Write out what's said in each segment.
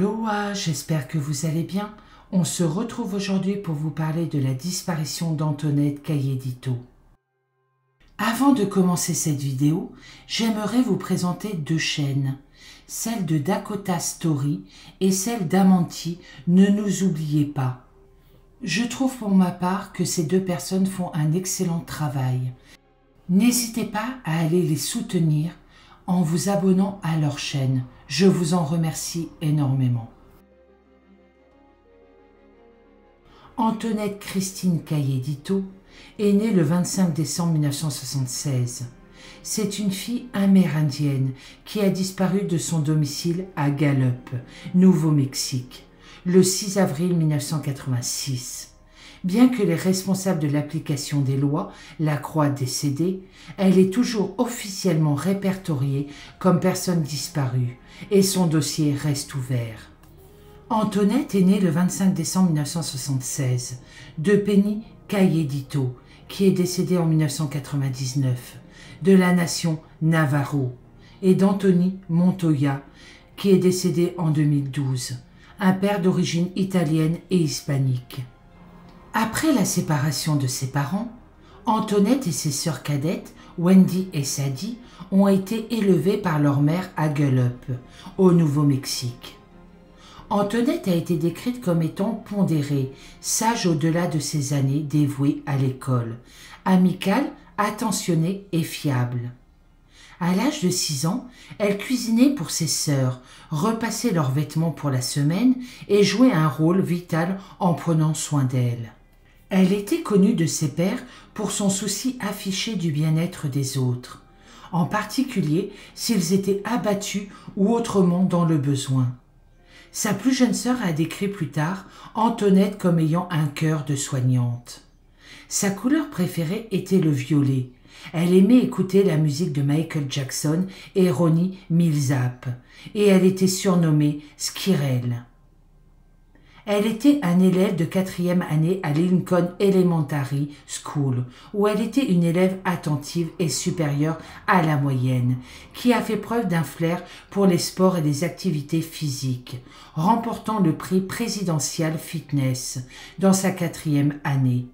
Aloha, j'espère que vous allez bien. On se retrouve aujourd'hui pour vous parler de la disparition d'Antoinette Cayedito. Avant de commencer cette vidéo, j'aimerais vous présenter deux chaînes, celle de Dakota Story et celle d'Amanti, ne nous oubliez pas. Je trouve pour ma part que ces deux personnes font un excellent travail. N'hésitez pas à aller les soutenir en vous abonnant à leur chaîne. Je vous en remercie énormément. Antoinette Christine Cayedito est née le 25 décembre 1976. C'est une fille amérindienne qui a disparu de son domicile à Gallup, Nouveau-Mexique, le 6 avril 1986. Bien que les responsables de l'application des lois la croient décédée, elle est toujours officiellement répertoriée comme personne disparue et son dossier reste ouvert. Antoinette est née le 25 décembre 1976 de Penny Cayedito, qui est décédée en 1999, de la nation Navajo, et d'Anthony Montoya, qui est décédé en 2012, un père d'origine italienne et hispanique. Après la séparation de ses parents, Antoinette et ses sœurs cadettes, Wendy et Sadie, ont été élevées par leur mère à Gallup, au Nouveau-Mexique. Antoinette a été décrite comme étant pondérée, sage au-delà de ses années, dévouée à l'école, amicale, attentionnée et fiable. À l'âge de 6 ans, elle cuisinait pour ses sœurs, repassait leurs vêtements pour la semaine et jouait un rôle vital en prenant soin d'elles. Elle était connue de ses pairs pour son souci affiché du bien-être des autres, en particulier s'ils étaient abattus ou autrement dans le besoin. Sa plus jeune sœur a décrit plus tard Antoinette comme ayant un cœur de soignante. Sa couleur préférée était le violet. Elle aimait écouter la musique de Michael Jackson et Ronnie Milsap, et elle était surnommée Skirelle. Elle était un élève de 4e année à Lincoln Elementary School, où elle était une élève attentive et supérieure à la moyenne, qui a fait preuve d'un flair pour les sports et les activités physiques, remportant le prix présidentiel fitness dans sa 4e année.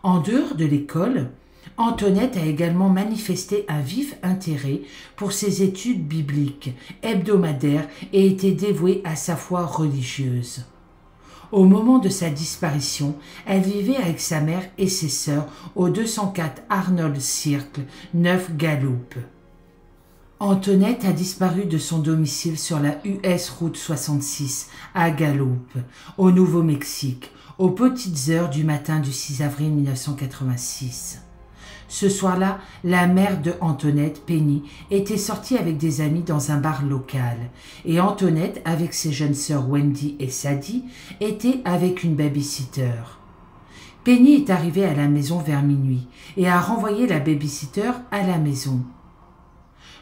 En dehors de l'école, Antoinette a également manifesté un vif intérêt pour ses études bibliques hebdomadaires et était dévouée à sa foi religieuse. Au moment de sa disparition, elle vivait avec sa mère et ses sœurs au 204 Arnold Circle, 9 Gallup. Antoinette a disparu de son domicile sur la US Route 66 à Gallup, au Nouveau-Mexique, aux petites heures du matin du 6 avril 1986. Ce soir-là, la mère de Antoinette, Penny, était sortie avec des amis dans un bar local et Antoinette, avec ses jeunes sœurs Wendy et Sadie, était avec une babysitter. Penny est arrivée à la maison vers minuit et a renvoyé la babysitter à la maison.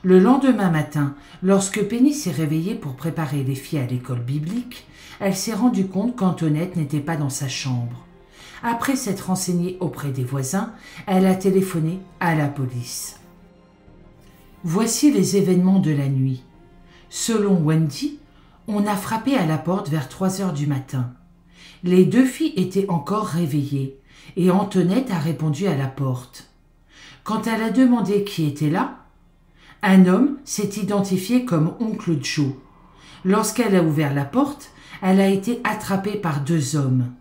Le lendemain matin, lorsque Penny s'est réveillée pour préparer les filles à l'école biblique, elle s'est rendue compte qu'Antoinette n'était pas dans sa chambre. Après s'être renseignée auprès des voisins, elle a téléphoné à la police. Voici les événements de la nuit. Selon Wendy, on a frappé à la porte vers 3 heures du matin. Les deux filles étaient encore réveillées et Antoinette a répondu à la porte. Quand elle a demandé qui était là, un homme s'est identifié comme Oncle Joe. Lorsqu'elle a ouvert la porte, elle a été attrapée par 2 hommes.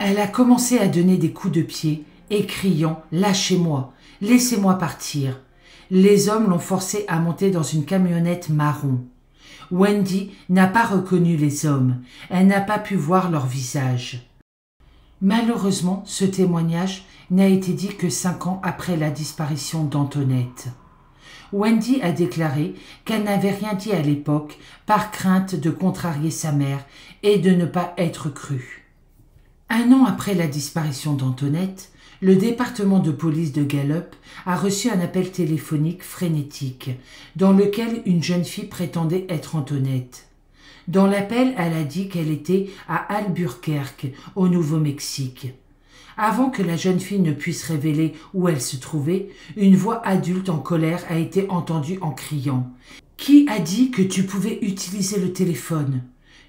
Elle a commencé à donner des coups de pied et criant « Lâchez-moi, laissez-moi partir ». Les hommes l'ont forcée à monter dans une camionnette marron. Wendy n'a pas reconnu les hommes, elle n'a pas pu voir leur visage. Malheureusement, ce témoignage n'a été dit que 5 ans après la disparition d'Antoinette. Wendy a déclaré qu'elle n'avait rien dit à l'époque par crainte de contrarier sa mère et de ne pas être crue. 1 an après la disparition d'Antoinette, le département de police de Gallup a reçu un appel téléphonique frénétique dans lequel une jeune fille prétendait être Antoinette. Dans l'appel, elle a dit qu'elle était à Albuquerque, au Nouveau-Mexique. Avant que la jeune fille ne puisse révéler où elle se trouvait, une voix adulte en colère a été entendue en criant « Qui a dit que tu pouvais utiliser le téléphone ?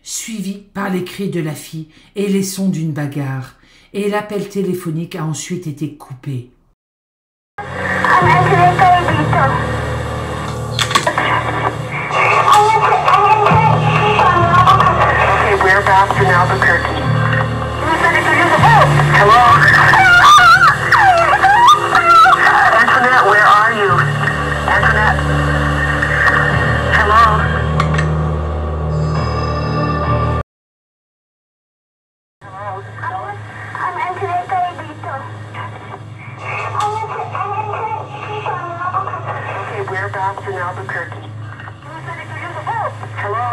suivi par les cris de la fille et les sons d'une bagarre, et l'appel téléphonique a ensuite été coupé. Whereabouts in Albuquerque? Hello? Antoinette, where are you? Antoinette? Hello? I'm Antoinette Garavito. Okay, whereabouts in Albuquerque? Hello?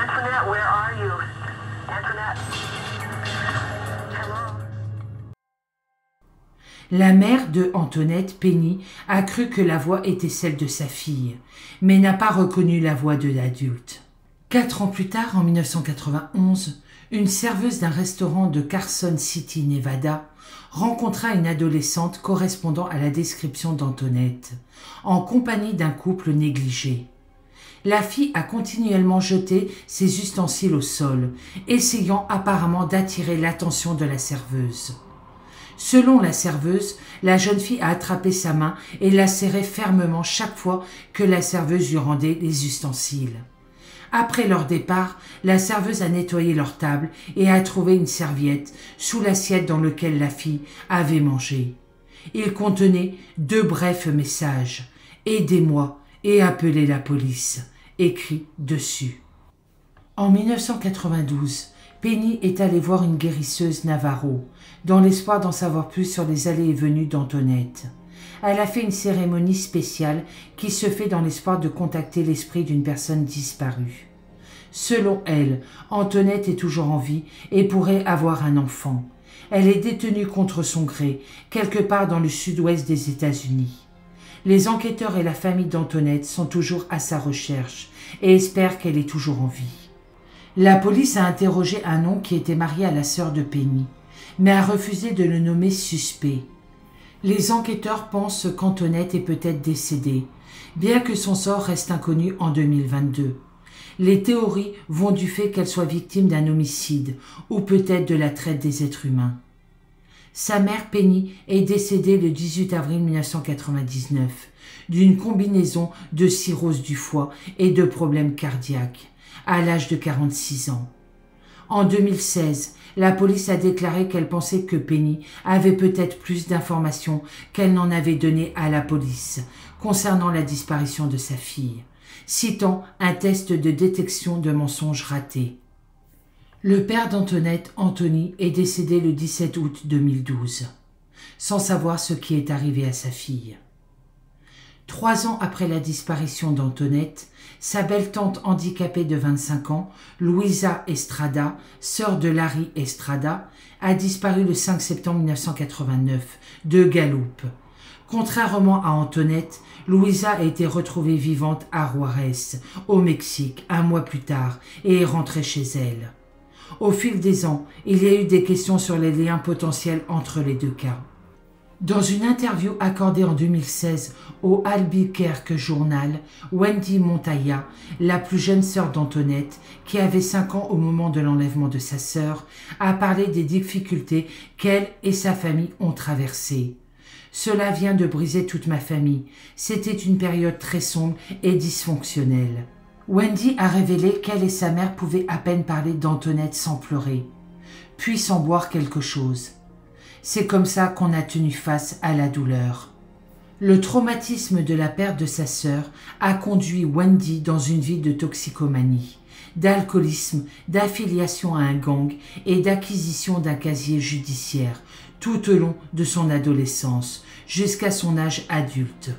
Antoinette, where are you? Antoinette? Hello? La mère de Antoinette, Penny, a cru que la voix était celle de sa fille, mais n'a pas reconnu la voix de l'adulte. 4 ans plus tard, en 1991, une serveuse d'un restaurant de Carson City, Nevada, rencontra une adolescente correspondant à la description d'Antoinette, en compagnie d'un couple négligé. La fille a continuellement jeté ses ustensiles au sol, essayant apparemment d'attirer l'attention de la serveuse. Selon la serveuse, la jeune fille a attrapé sa main et l'a serrée fermement chaque fois que la serveuse lui rendait les ustensiles. Après leur départ, la serveuse a nettoyé leur table et a trouvé une serviette sous l'assiette dans laquelle la fille avait mangé. Il contenait 2 brefs messages « Aidez-moi et appelez la police » écrits dessus. En 1992, Penny est allée voir une guérisseuse Navarro, dans l'espoir d'en savoir plus sur les allées et venues d'Antoinette. Elle a fait une cérémonie spéciale qui se fait dans l'espoir de contacter l'esprit d'une personne disparue. Selon elle, Antoinette est toujours en vie et pourrait avoir un enfant. Elle est détenue contre son gré, quelque part dans le sud-ouest des États-Unis. Les enquêteurs et la famille d'Antoinette sont toujours à sa recherche et espèrent qu'elle est toujours en vie. La police a interrogé un homme qui était marié à la sœur de Penny, mais a refusé de le nommer suspect. Les enquêteurs pensent qu'Antoinette est peut-être décédée, bien que son sort reste inconnu en 2022. Les théories vont du fait qu'elle soit victime d'un homicide ou peut-être de la traite des êtres humains. Sa mère Penny est décédée le 18 avril 1999 d'une combinaison de cirrhose du foie et de problèmes cardiaques, à l'âge de 46 ans. En 2016, la police a déclaré qu'elle pensait que Penny avait peut-être plus d'informations qu'elle n'en avait donné à la police concernant la disparition de sa fille, citant un test de détection de mensonges raté. Le père d'Antoinette, Anthony, est décédé le 17 août 2012, sans savoir ce qui est arrivé à sa fille. 3 ans après la disparition d'Antoinette, sa belle-tante handicapée de 25 ans, Louisa Estrada, sœur de Larry Estrada, a disparu le 5 septembre 1989 de Gallup. Contrairement à Antoinette, Louisa a été retrouvée vivante à Juarez, au Mexique, 1 mois plus tard, et est rentrée chez elle. Au fil des ans, il y a eu des questions sur les liens potentiels entre les 2 cas. Dans une interview accordée en 2016 au Albuquerque Journal, Wendy Montaya, la plus jeune sœur d'Antoinette, qui avait 5 ans au moment de l'enlèvement de sa sœur, a parlé des difficultés qu'elle et sa famille ont traversées. « Cela vient de briser toute ma famille. C'était une période très sombre et dysfonctionnelle. » Wendy a révélé qu'elle et sa mère pouvaient à peine parler d'Antoinette sans pleurer, puis sans boire quelque chose. C'est comme ça qu'on a tenu face à la douleur. Le traumatisme de la perte de sa sœur a conduit Wendy dans une vie de toxicomanie, d'alcoolisme, d'affiliation à un gang et d'acquisition d'un casier judiciaire tout au long de son adolescence jusqu'à son âge adulte.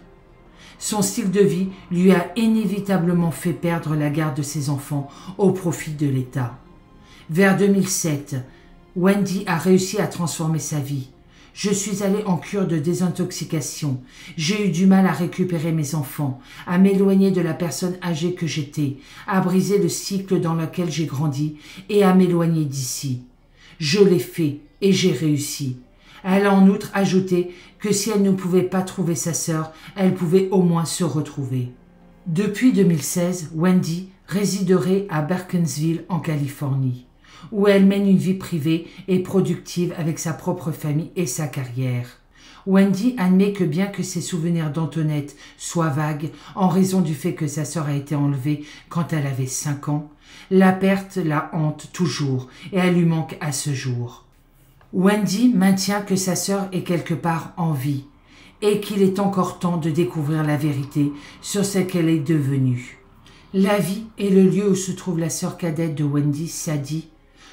Son style de vie lui a inévitablement fait perdre la garde de ses enfants au profit de l'État. Vers 2007, Wendy a réussi à transformer sa vie. Je suis allée en cure de désintoxication. J'ai eu du mal à récupérer mes enfants, à m'éloigner de la personne âgée que j'étais, à briser le cycle dans lequel j'ai grandi et à m'éloigner d'ici. Je l'ai fait et j'ai réussi. Elle a en outre ajouté que si elle ne pouvait pas trouver sa sœur, elle pouvait au moins se retrouver. Depuis 2016, Wendy résiderait à Burkensville en Californie, où elle mène une vie privée et productive avec sa propre famille et sa carrière. Wendy admet que bien que ses souvenirs d'Antoinette soient vagues en raison du fait que sa sœur a été enlevée quand elle avait 5 ans, la perte la hante toujours et elle lui manque à ce jour. Wendy maintient que sa sœur est quelque part en vie et qu'il est encore temps de découvrir la vérité sur ce qu'elle est devenue. La vie et le lieu où se trouve la sœur cadette de Wendy, Sadie,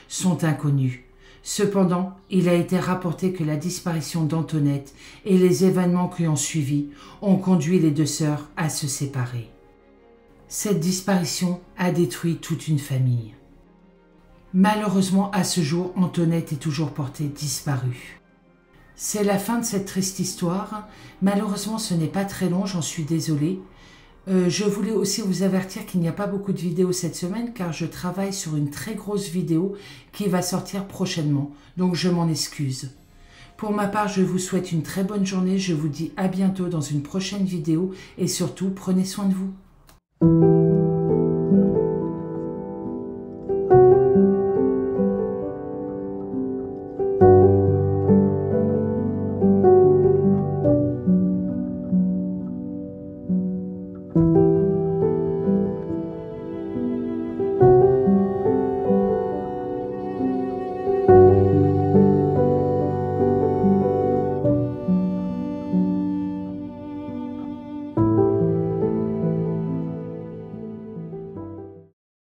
sont inconnus. Cependant, il a été rapporté que la disparition d'Antoinette et les événements qui ont suivi ont conduit les deux sœurs à se séparer. Cette disparition a détruit toute une famille. Malheureusement, à ce jour, Antoinette est toujours portée disparue. C'est la fin de cette triste histoire. Malheureusement, ce n'est pas très long, j'en suis désolée. Je voulais aussi vous avertir qu'il n'y a pas beaucoup de vidéos cette semaine car je travaille sur une très grosse vidéo qui va sortir prochainement, donc je m'en excuse. Pour ma part, je vous souhaite une très bonne journée, je vous dis à bientôt dans une prochaine vidéo et surtout, prenez soin de vous.